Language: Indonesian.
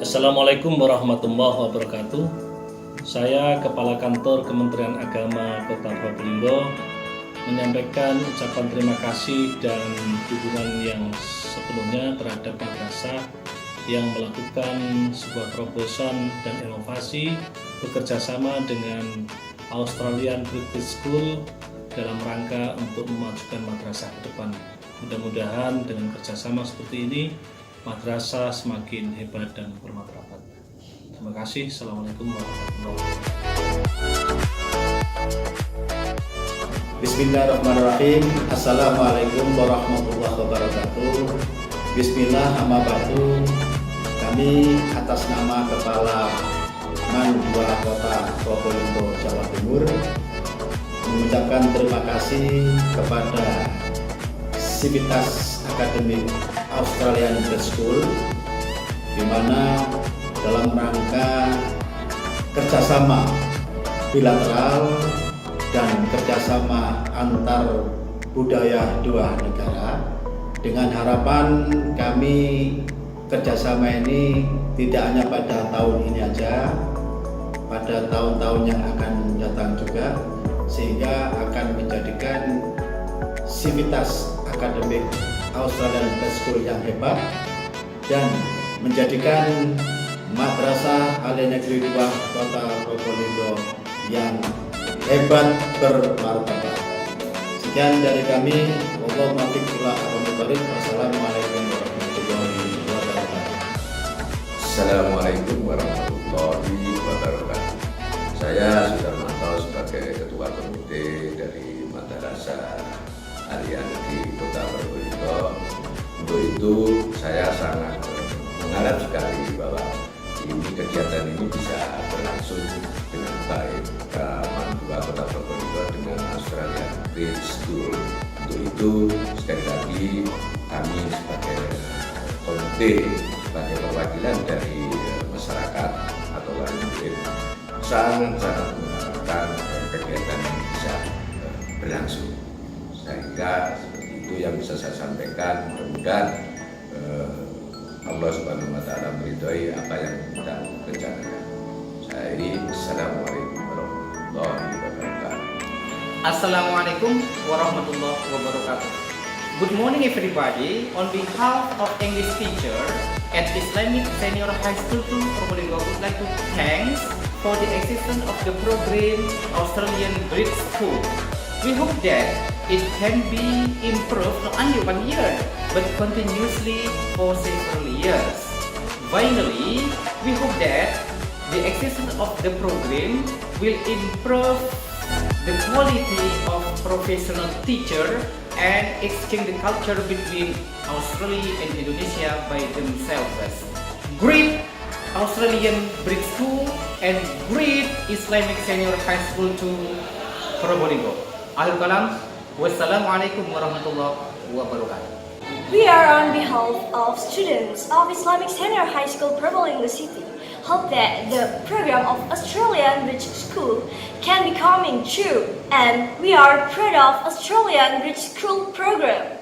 Assalamualaikum warahmatullahi wabarakatuh. Saya Kepala Kantor Kementerian Agama Kota Probolinggo menyampaikan ucapan terima kasih dan dukungan yang sepenuhnya terhadap madrasah yang melakukan sebuah terobosan dan inovasi bekerjasama dengan Australian British School dalam rangka untuk memajukan madrasah ke depan. Mudah-mudahan dengan kerjasama seperti ini madrasah semakin hebat dan bermartabat. Terima kasih. Assalamualaikum warahmatullahi wabarakatuh. Bismillahirrahmanirrahim. Assalamualaikum warahmatullahi wabarakatuh. Bismillah amma ba'du. Kami atas nama Kepala Man-2 Kota Probolinggo, Jawa Timur mengucapkan terima kasih kepada Sivitas Akademik Australian British School, di mana dalam rangka kerjasama bilateral dan kerjasama antar budaya dua negara, dengan harapan kami kerjasama ini tidak hanya pada tahun ini aja, pada tahun-tahun yang akan datang juga, sehingga akan menjadikan Sivitas Akademik Australian British School yang hebat dan menjadikan Madrasah Aliyah Negeri 2 Kota Probolinggo yang hebat bermartabat. Sekian dari kami. Wassalamualaikum warahmatullahi wabarakatuh. Assalamualaikum warahmatullahi wabarakatuh. Saya Sudarmanto sebagai Ketua Komite dari Madrasah Aliyah Negeri Kota Probolinggo. Untuk itu saya sangat mengharap sekali bahwa kegiatan ini bisa berlangsung dengan baik ke Man-2 Kota Probolinggo dengan Australian British School. Untuk itu sekali lagi kami sebagai komite, sebagai perwakilan dari masyarakat atau wali murid sangat mengharapkan kegiatan ini bisa berlangsung. Sehingga seperti itu yang bisa saya sampaikan. Mudah-mudahan Allah Subhanahu wa Ta'ala meridhoi apa yang kita rencanakan. Saya ini Assalamualaikum warahmatullahi wabarakatuh. Assalamualaikum warahmatullahi wabarakatuh. Good morning everybody. On behalf of English teacher at Islamic Senior High School 2 Probolinggo, I would like to thanks for the existence of the program Australian British School. We hope that it can be improved not only 1 year but continuously for several years. Finally, we hope that the existence of the program will improve the quality of professional teacher and exchange the culture between Australia and Indonesia by themselves. Great Australian British School and great Islamic Senior High School to Probolinggo. Akhir kalam, wassalamualaikum warahmatullahi wabarakatuh. We are on behalf of students of Islamic Senior High School Probolinggo City. Hope that the program of Australian British School can be coming true, and we are proud of Australian British School program.